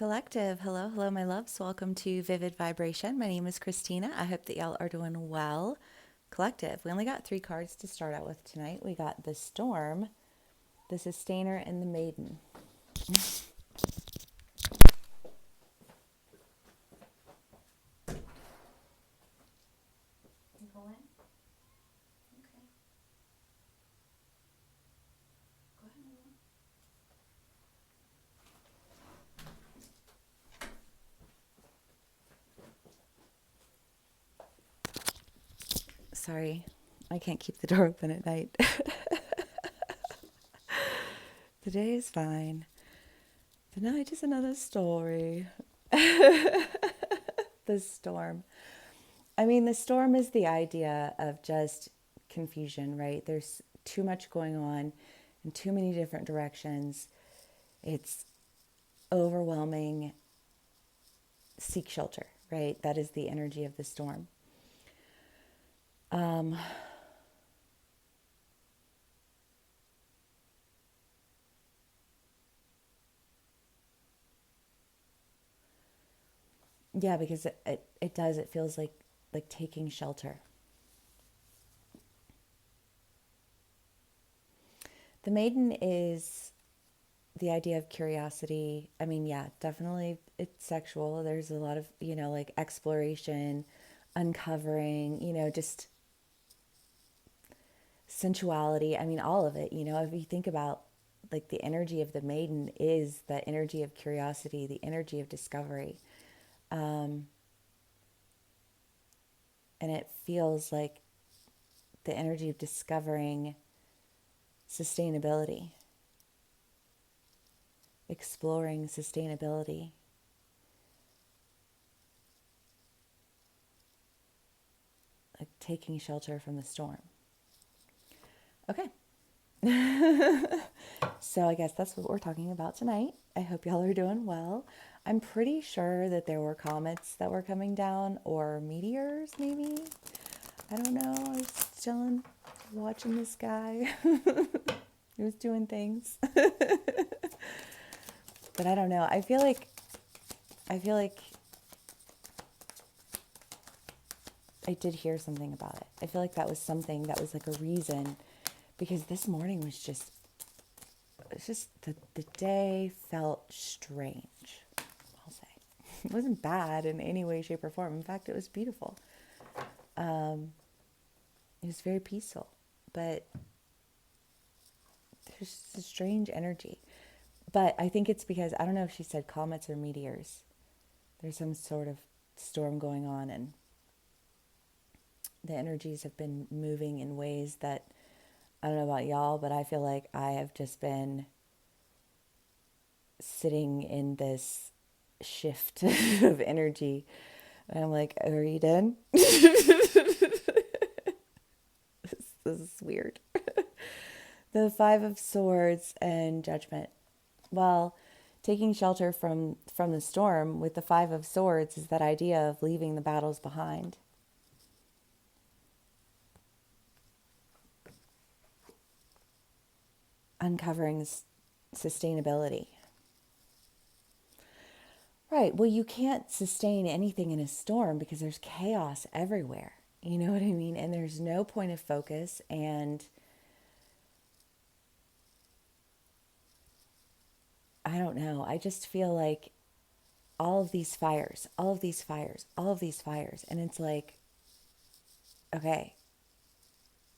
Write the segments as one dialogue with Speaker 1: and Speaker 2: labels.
Speaker 1: Collective. Hello, hello, my loves. Welcome to Vivid Vibration. My name is Christina. I hope that y'all are doing well. Collective. We only got 3 cards to start out with tonight. We got the Storm, the Sustainer, and the Maiden. You go in? Okay. Go ahead, my love. Sorry, I can't keep the door open at night. The day is fine. The night is another story. The storm. I mean, the storm is the idea of just confusion, right? There's too much going on in too many different directions. It's overwhelming. Seek shelter, right? That is the energy of the storm. Yeah, because it does, it feels like taking shelter. The maiden is the idea of curiosity. I mean, yeah, definitely it's sexual. There's a lot of, like exploration, uncovering, just sensuality. I mean, all of it, if you think about like the energy of the maiden is the energy of curiosity, the energy of discovery. And it feels like the energy of discovering sustainability, exploring sustainability, like taking shelter from the storm. Okay. So I guess that's what we're talking about tonight. I hope y'all are doing well. I'm pretty sure that there were comets that were coming down or meteors, maybe. I don't know. I was chilling, watching this guy. He was doing things. But I don't know. I feel like I did hear something about it. I feel like that was something that was like a reason, because this morning was just, it's just the day felt strange, I'll say. It wasn't bad in any way, shape, or form. In fact, it was beautiful. It was very peaceful, but there's just a strange energy. But I think it's because, I don't know if she said comets or meteors. There's some sort of storm going on, and the energies have been moving in ways that, I don't know about y'all, but I feel like I have just been sitting in this shift of energy. And I'm like, are you done? This is weird. The Five of Swords and Judgment. Well, taking shelter from the storm with the Five of Swords is that idea of leaving the battles behind. Uncovering sustainability. Right. Well, you can't sustain anything in a storm because there's chaos everywhere. You know what I mean? And there's no point of focus. And I don't know. I just feel like all of these fires, all of these fires, all of these fires. And it's like, okay,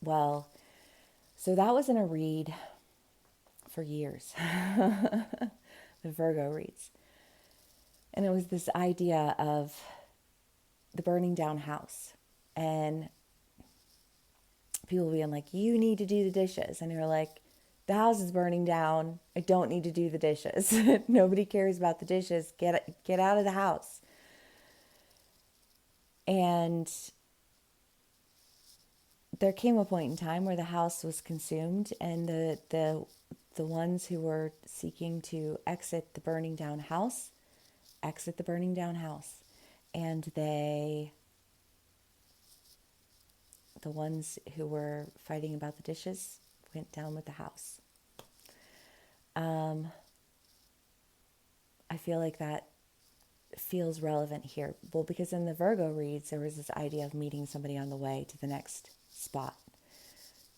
Speaker 1: well, so that was in a read for years, the Virgo reads. And it was this idea of the burning down house. And people being like, you need to do the dishes. And you're like, the house is burning down. I don't need to do the dishes. Nobody cares about the dishes. Get out of the house. And there came a point in time where the house was consumed, and the ones who were seeking to exit the burning down house, and the ones who were fighting about the dishes went down with the house. I feel like that feels relevant here? Well, because in the Virgo reads, there was this idea of meeting somebody on the way to the next spot,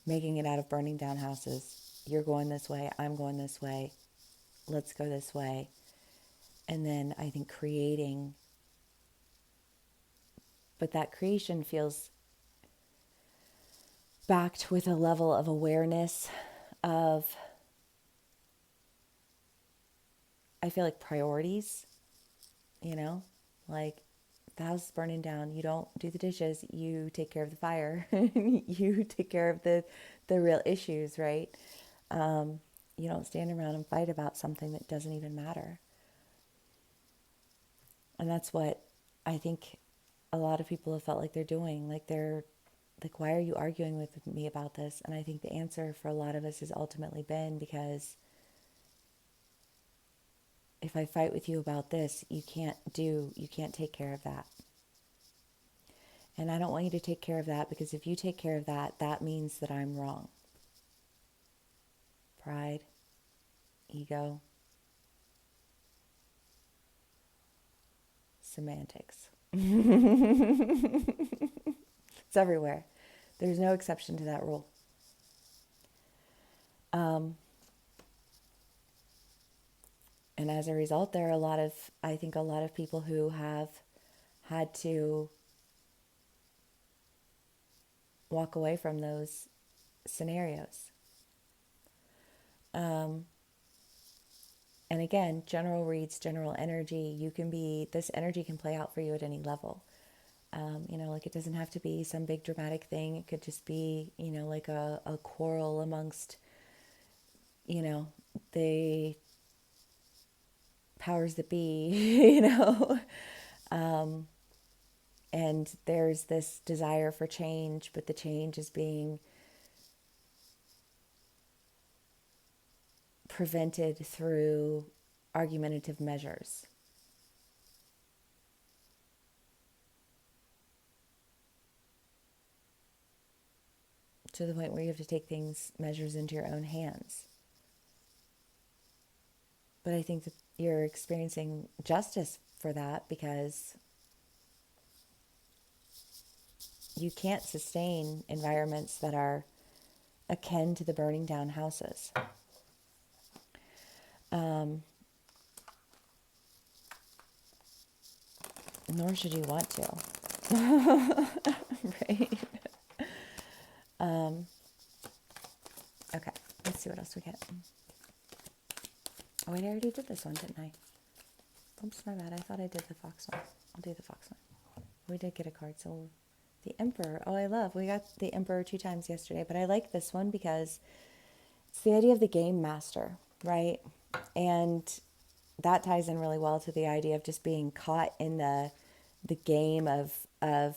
Speaker 1: making it out of burning down houses. You're going this way, I'm going this way, let's go this way. And then I think creating, but that creation feels backed with a level of awareness of, I feel like priorities, like the house is burning down. You don't do the dishes, you take care of the fire. You take care of the real issues, right? You don't stand around and fight about something that doesn't even matter. And that's what I think a lot of people have felt like they're doing. Like they're like, why are you arguing with me about this? And I think the answer for a lot of us has ultimately been because if I fight with you about this, you can't take care of that. And I don't want you to take care of that, because if you take care of that, that means that I'm wrong. Pride, ego, semantics. It's everywhere. There's no exception to that rule. And as a result, there are I think a lot of people who have had to walk away from those scenarios. And again, general reads, general energy, this energy can play out for you at any level. Like it doesn't have to be some big dramatic thing. It could just be, like a quarrel amongst, the powers that be, and there's this desire for change, but the change is being prevented through argumentative measures. To the point where you have to take measures into your own hands. But I think that you're experiencing justice for that, because you can't sustain environments that are akin to the burning down houses. Nor should you want to. Right? Okay, let's see what else we get. Oh wait, I already did this one, didn't I? Oops, my bad. I thought I did the fox one. I'll do the fox one. We did get a card, so the Emperor. Oh, we got the Emperor 2 times yesterday, but I like this one because it's the idea of the game master, right? And that ties in really well to the idea of just being caught in the game of I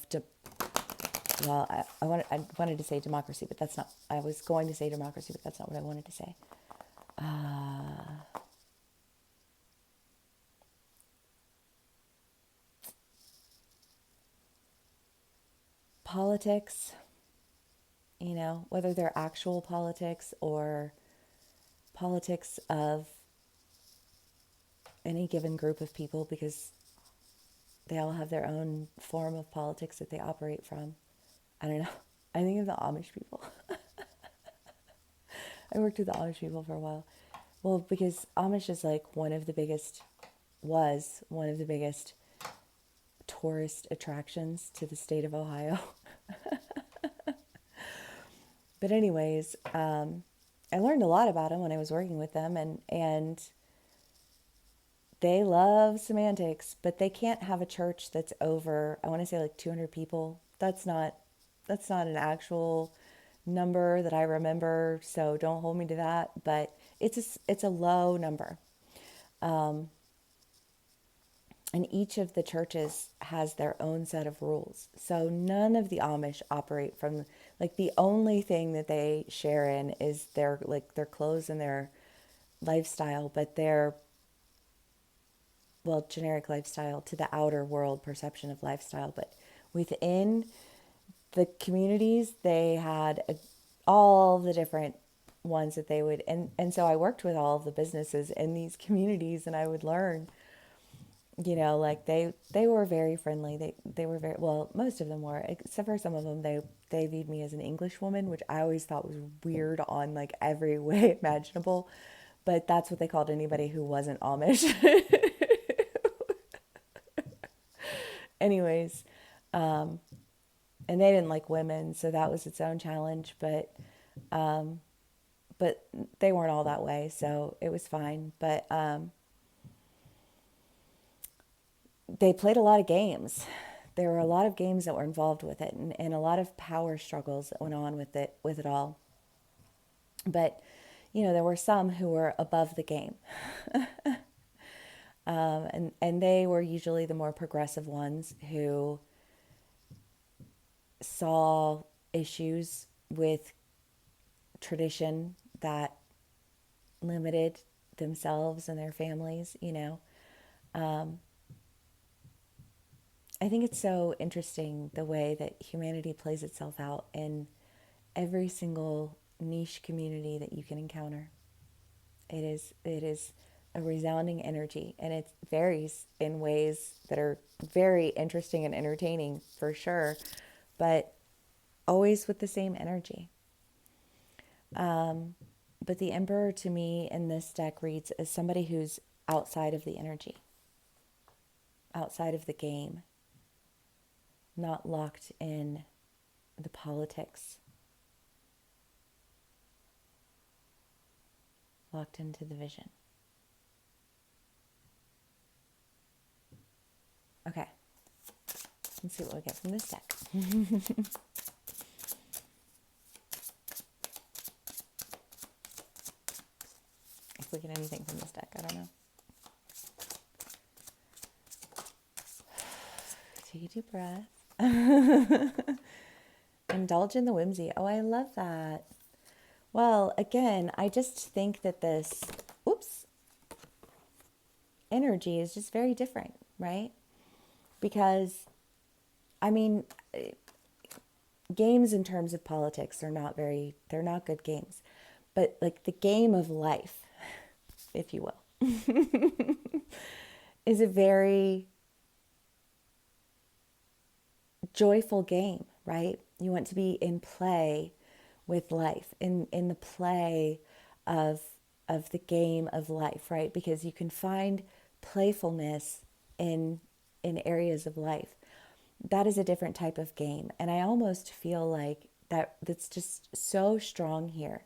Speaker 1: wanted to say democracy, but that's not. I was going to say democracy, but that's not what I wanted to say. Politics, whether they're actual politics or politics of any given group of people, because they all have their own form of politics that they operate from. I don't know. I think of the Amish people. I worked with the Amish people for a while. Well, because Amish is like one of the biggest tourist attractions to the state of Ohio. But anyways, I learned a lot about them when I was working with them, and they love semantics, but they can't have a church that's over, I want to say like 200 people. That's not an actual number that I remember, so don't hold me to that, but it's a low number. And each of the churches has their own set of rules. So none of the Amish operate from, like, the only thing that they share in is their clothes and their lifestyle, but their, well, generic lifestyle to the outer world perception of lifestyle. But within the communities, they had all the different ones that they would, and so I worked with all of the businesses in these communities, and I would learn like they were very friendly. They were very well. Most of them were, except for some of them. They viewed me as an English woman, which I always thought was weird on like every way imaginable. But that's what they called anybody who wasn't Amish. Anyways, and they didn't like women, so that was its own challenge. But they weren't all that way, so it was fine. But they played a lot of games. There were a lot of games that were involved with it, and a lot of power struggles that went on with it all. But there were some who were above the game, and they were usually the more progressive ones who saw issues with tradition that limited themselves and their families. I think it's so interesting the way that humanity plays itself out in every single niche community that you can encounter. It is a resounding energy, and it varies in ways that are very interesting and entertaining for sure, but always with the same energy. But the Emperor to me in this deck reads as somebody who's outside of the energy, outside of the game, not locked in the politics, locked into the vision. Okay, let's see what we get from this deck. If we get anything from this deck, I don't know. Take a deep breath. Indulge in the whimsy. Oh, I love that. Well, again, I just think that this, energy is just very different, right? Because, I mean, games in terms of politics are they're not good games. But like the game of life, if you will, is a very joyful game, right? You want to be in play with life, in the play of the game of life, right? Because you can find playfulness in areas of life. That is a different type of game, and I almost feel like that's just so strong here.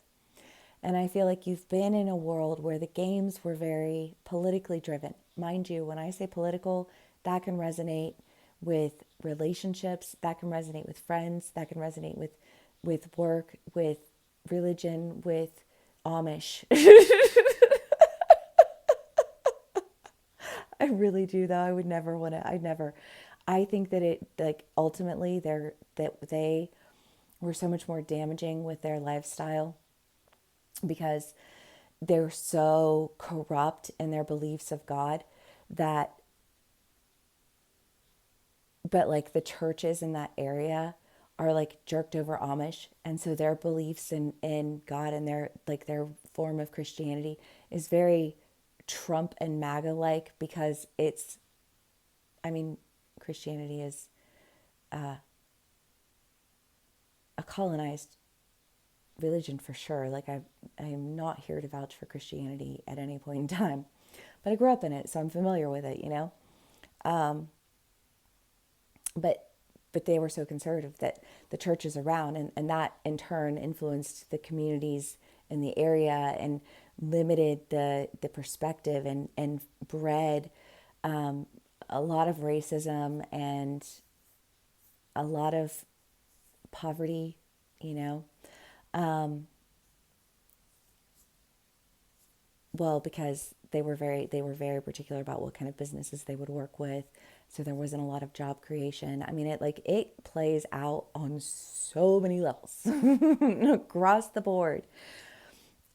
Speaker 1: And I feel like you've been in a world where the games were very politically driven. Mind you, when I say political, that can resonate with relationships, that can resonate with friends, that can resonate with work, with religion, with Amish. I really do though. I would never want to, I think that it, like, ultimately they were so much more damaging with their lifestyle because they're so corrupt in their beliefs of God that, but like the churches in that area are like jerked over Amish. And so their beliefs in God and their form of Christianity is very Trump and MAGA like, because I mean, Christianity is a colonized religion for sure. Like I'm not here to vouch for Christianity at any point in time, but I grew up in it, so I'm familiar with it. But they were so conservative that the churches around, and that in turn influenced the communities in the area and limited the perspective and bred a lot of racism and a lot of poverty, you know. Well, because they were very particular about what kind of businesses they would work with. So there wasn't a lot of job creation. I mean, it plays out on so many levels across the board.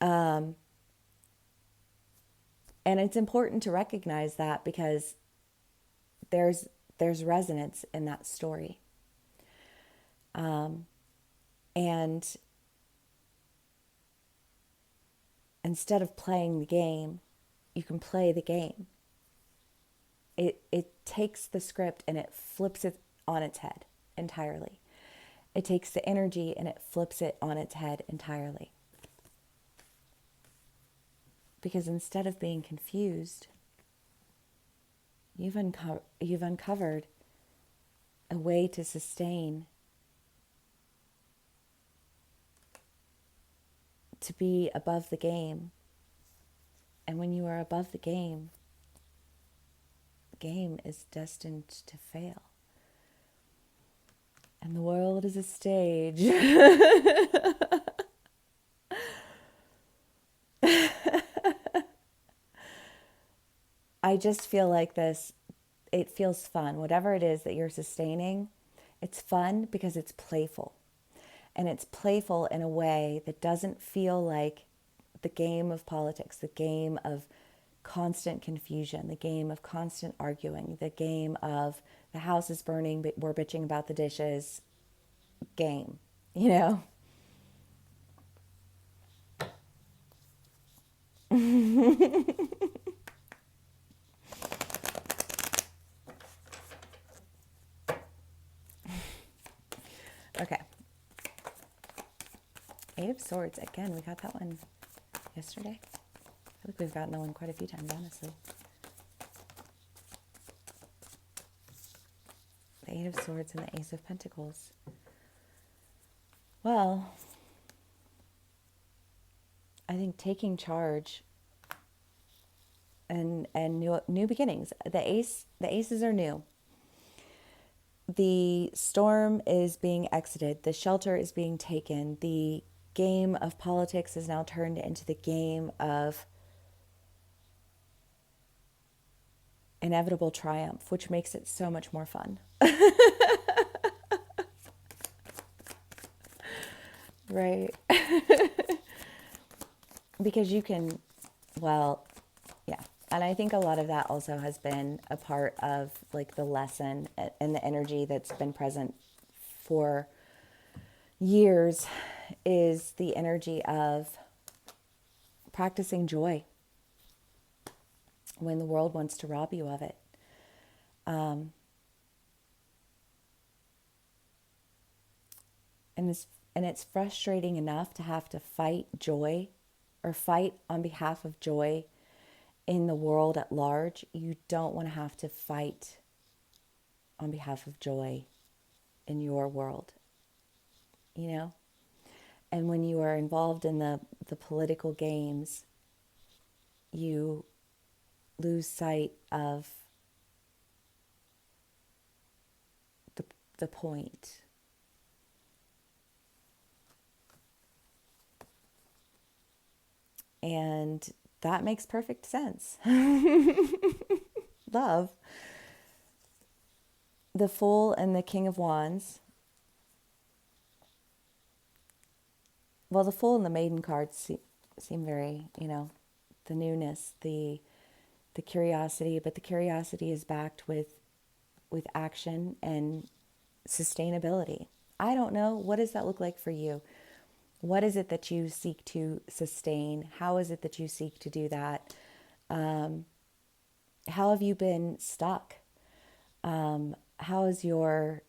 Speaker 1: And it's important to recognize that because there's resonance in that story. And instead of playing the game, you can play the game. It it takes the script and it flips it on its head entirely. It takes the energy and it flips it on its head entirely. Because instead of being confused, you've uncovered a way to sustain, to be above the game. And when you are above the game is destined to fail. And the world is a stage. I just feel like this, it feels fun. Whatever it is that you're sustaining, it's fun because it's playful. And it's playful in a way that doesn't feel like the game of politics, the game of constant confusion, the game of constant arguing, the game of the house is burning, but we're bitching about the dishes game, you know? Okay. Eight of Swords. Again, we got that one yesterday. I feel like we've gotten that one quite a few times, honestly. The Eight of Swords and the Ace of Pentacles. Well, I think taking charge and new beginnings. The aces are new. The storm is being exited. The shelter is being taken. The game of politics is now turned into the game of inevitable triumph, which makes it so much more fun. Right? Because you can, well, yeah. And I think a lot of that also has been a part of like the lesson and the energy that's been present for years is the energy of practicing joy when the world wants to rob you of it. And it's frustrating enough to have to fight joy or fight on behalf of joy in the world at large. You don't want to have to fight on behalf of joy in your world, you know? And when you are involved in the political games, you lose sight of the point. And that makes perfect sense. Love. The Fool and the King of Wands. Well, the Fool and the Maiden cards seem very, you know, the newness, the curiosity, but the curiosity is backed with action and sustainability. I don't know. What does that look like for you? What is it that you seek to sustain? How is it that you seek to do that? How have you been stuck? How has your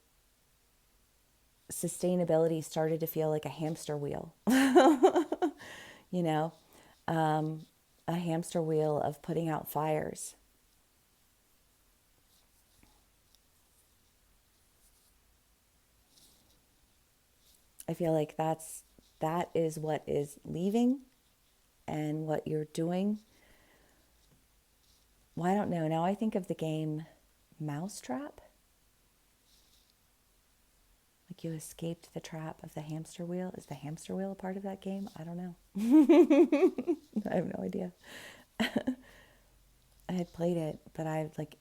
Speaker 1: sustainability started to feel like a hamster wheel? You know, a hamster wheel of putting out fires. I feel like that is what is leaving and what you're doing. Well, I don't know. Now I think of the game Mousetrap. Like you escaped the trap of the hamster wheel. Is the hamster wheel a part of that game? I don't know. I have no idea. I had played it, but I like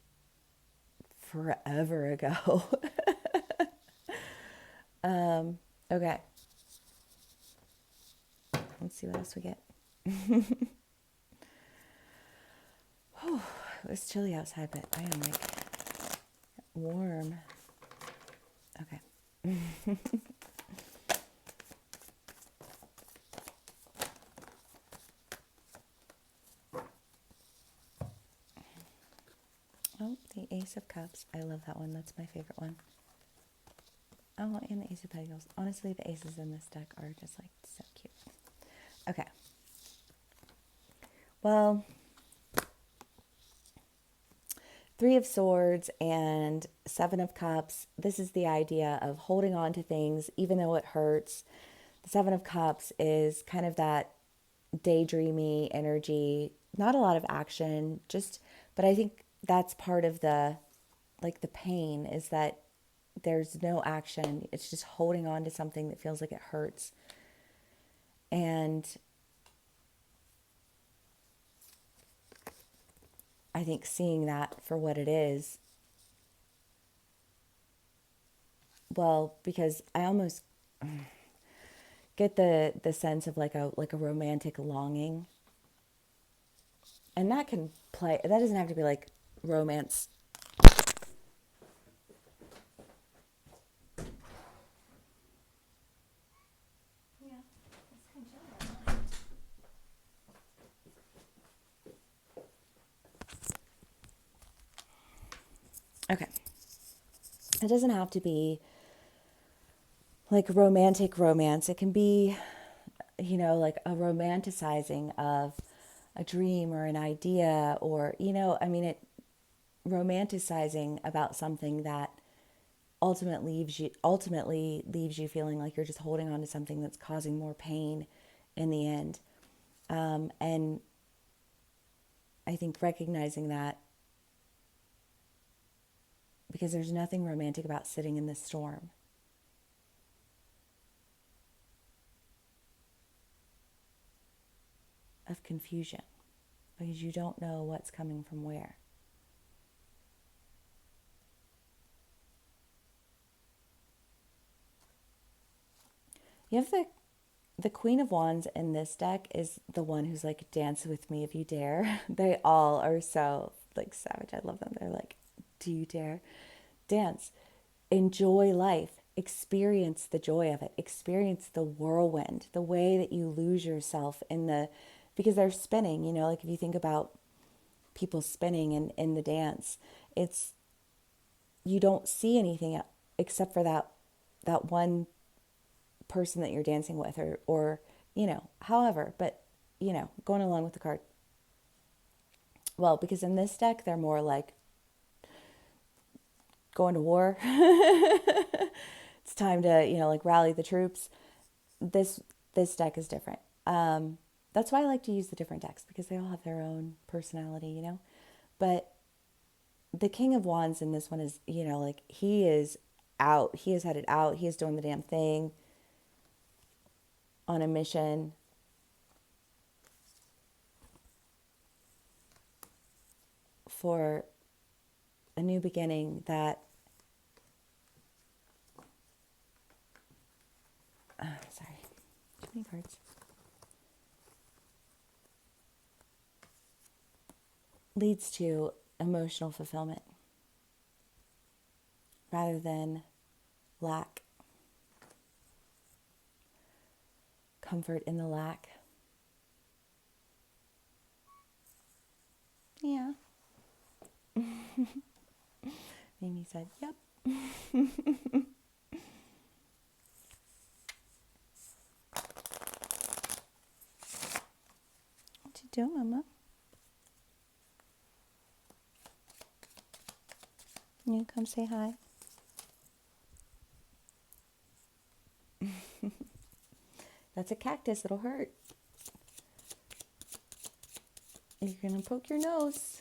Speaker 1: forever ago. Okay. Let's see what else we get. Whew, it was chilly outside, but I am like warm. Okay. Oh, the Ace of Cups. I love that one. That's my favorite one. Oh, and the Ace of Pentacles. Honestly, the aces in this deck are just like so cute. Okay. Well, Three of Swords and Seven of Cups. This is the idea of holding on to things even though it hurts. The Seven of Cups is kind of that daydreamy energy, not a lot of action, just, but I think that's part of the, like the pain is that there's no action. It's just holding on to something that feels like it hurts. And I think seeing that for what it is, well, because I almost get the sense of like a romantic longing. And that can play, that doesn't have to be like romance. Yeah, it's kind of chilly. Okay. It doesn't have to be like romantic romance. It can be, like a romanticizing of a dream or an idea or, it romanticizing about something that ultimately leaves you feeling like you're just holding on to something that's causing more pain in the end. And I think recognizing that, because there's nothing romantic about sitting in the storm. Of confusion, because you don't know what's coming from where. You have the Queen of Wands in this deck is the one who's like, dance with me if you dare. They all are so like savage. I love them. They're like, do you dare? Dance. Enjoy life. Experience the joy of it. Experience the whirlwind, the way that you lose yourself in the, because they're spinning, like if you think about people spinning in the dance, it's, you don't see anything except for that one person that you're dancing with or however, but going along with the card. Well, because in this deck they're more like going to war. It's time to like rally the troops. This deck is different. That's why I like to use the different decks, because they all have their own personality. But the King of Wands in this one is, like he is out. He is headed out. He is doing the damn thing on a mission. For a new beginning that, sorry, too many cards. Leads to emotional fulfillment rather than lack. Comfort in the lack. Yeah. Mimi said, yep. What you doing, Mama? You come say hi. That's a cactus. It'll hurt. You're gonna poke your nose.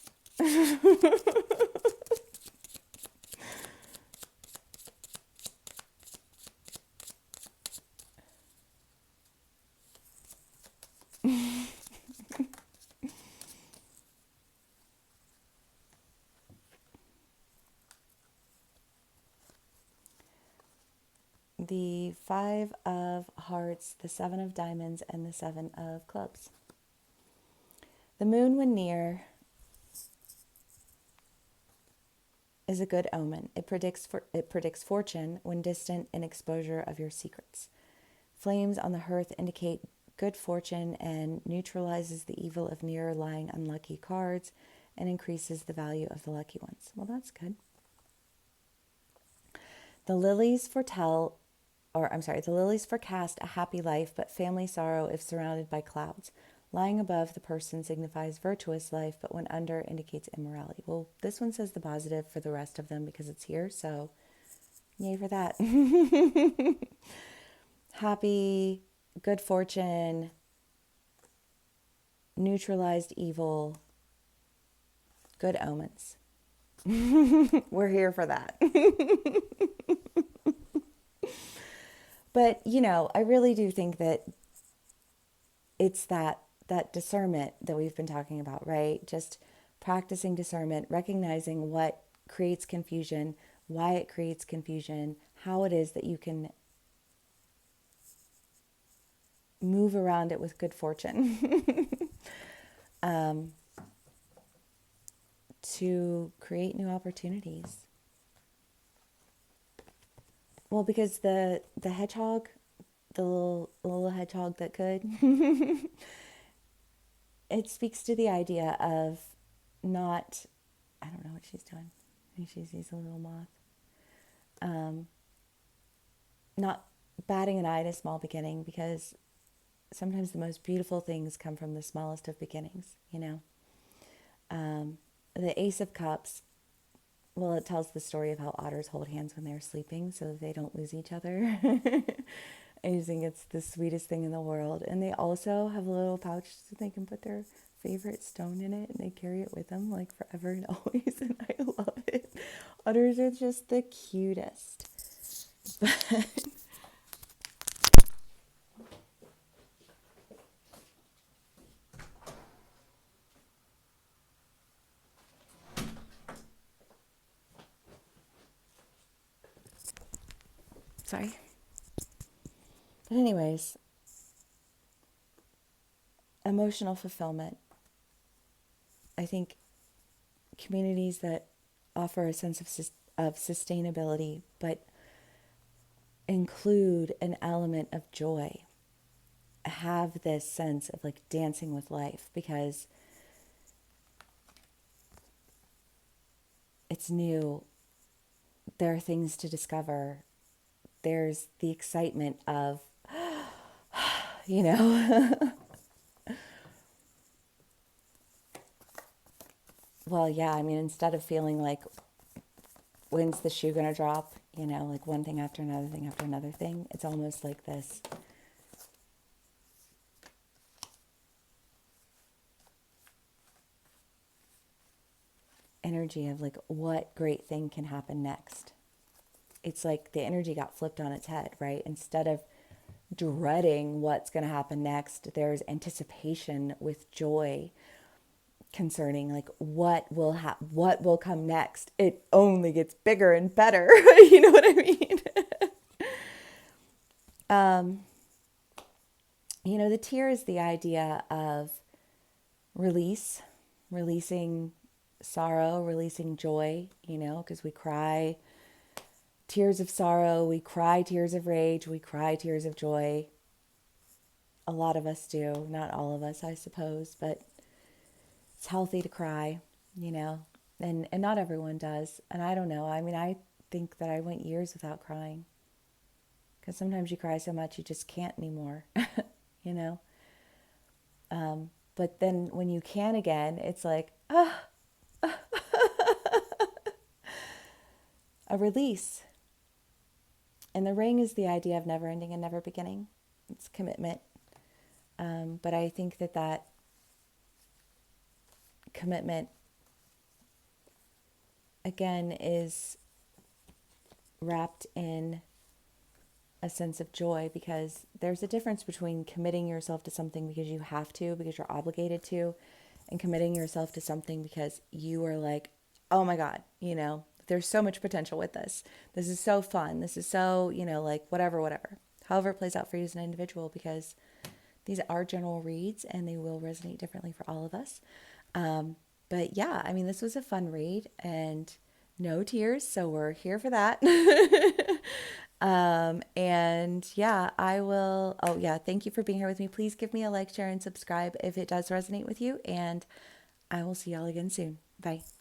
Speaker 1: The Five of Hearts, the Seven of Diamonds, and the Seven of Clubs. The moon, when near, is a good omen. It predicts fortune when distant and exposure of your secrets. Flames on the hearth indicate good fortune and neutralizes the evil of near lying unlucky cards and increases the value of the lucky ones. Well, that's good. The lilies forecast a happy life, but family sorrow if surrounded by clouds. Lying above the person signifies virtuous life, but when under indicates immorality. Well, this one says the positive for the rest of them because it's here, so yay for that. Happy, good fortune, neutralized evil, good omens. We're here for that. But, I really do think that it's that discernment that we've been talking about, right? Just practicing discernment, recognizing what creates confusion, why it creates confusion, how it is that you can move around it with good fortune to create new opportunities. Well, because the hedgehog, the little hedgehog that could, it speaks to the idea of not, I don't know what she's doing. I think she sees a little moth. Not batting an eye at a small beginning, because sometimes the most beautiful things come from the smallest of beginnings, The Ace of Cups, well, it tells the story of how otters hold hands when they're sleeping so that they don't lose each other. I just think it's the sweetest thing in the world. And they also have a little pouch so they can put their favorite stone in it, and they carry it with them like forever and always. And I love it. Otters are just the cutest. Sorry. But anyways, emotional fulfillment. I think communities that offer a sense of sustainability, but include an element of joy, have this sense of like dancing with life, because it's new. There are things to discover. There's the excitement of, well, yeah, I mean, instead of feeling like, when's the shoe going to drop? Like one thing after another thing after another thing. It's almost like this energy of like, what great thing can happen next? It's like the energy got flipped on its head, right? Instead of dreading what's going to happen next, there's anticipation with joy concerning like what will come next. It only gets bigger and better. You know what I mean? The tear is the idea of releasing sorrow, releasing joy, because we cry tears of sorrow, we cry tears of rage, we cry tears of joy. A lot of us do, not all of us, I suppose, but it's healthy to cry, and not everyone does. And I don't know. I mean, I think that I went years without crying, because sometimes you cry so much you just can't anymore, But then when you can again, it's like, a release. And the ring is the idea of never ending and never beginning. It's commitment. But I think that commitment, again, is wrapped in a sense of joy, because there's a difference between committing yourself to something because you have to, because you're obligated to, and committing yourself to something because you are like, oh my God, there's so much potential with this. This is so fun. This is so, like whatever. However it plays out for you as an individual, because these are general reads and they will resonate differently for all of us. But yeah, I mean, this was a fun read and no tears, so we're here for that. And yeah, thank you for being here with me. Please give me a like, share, and subscribe if it does resonate with you, and I will see y'all again soon. Bye.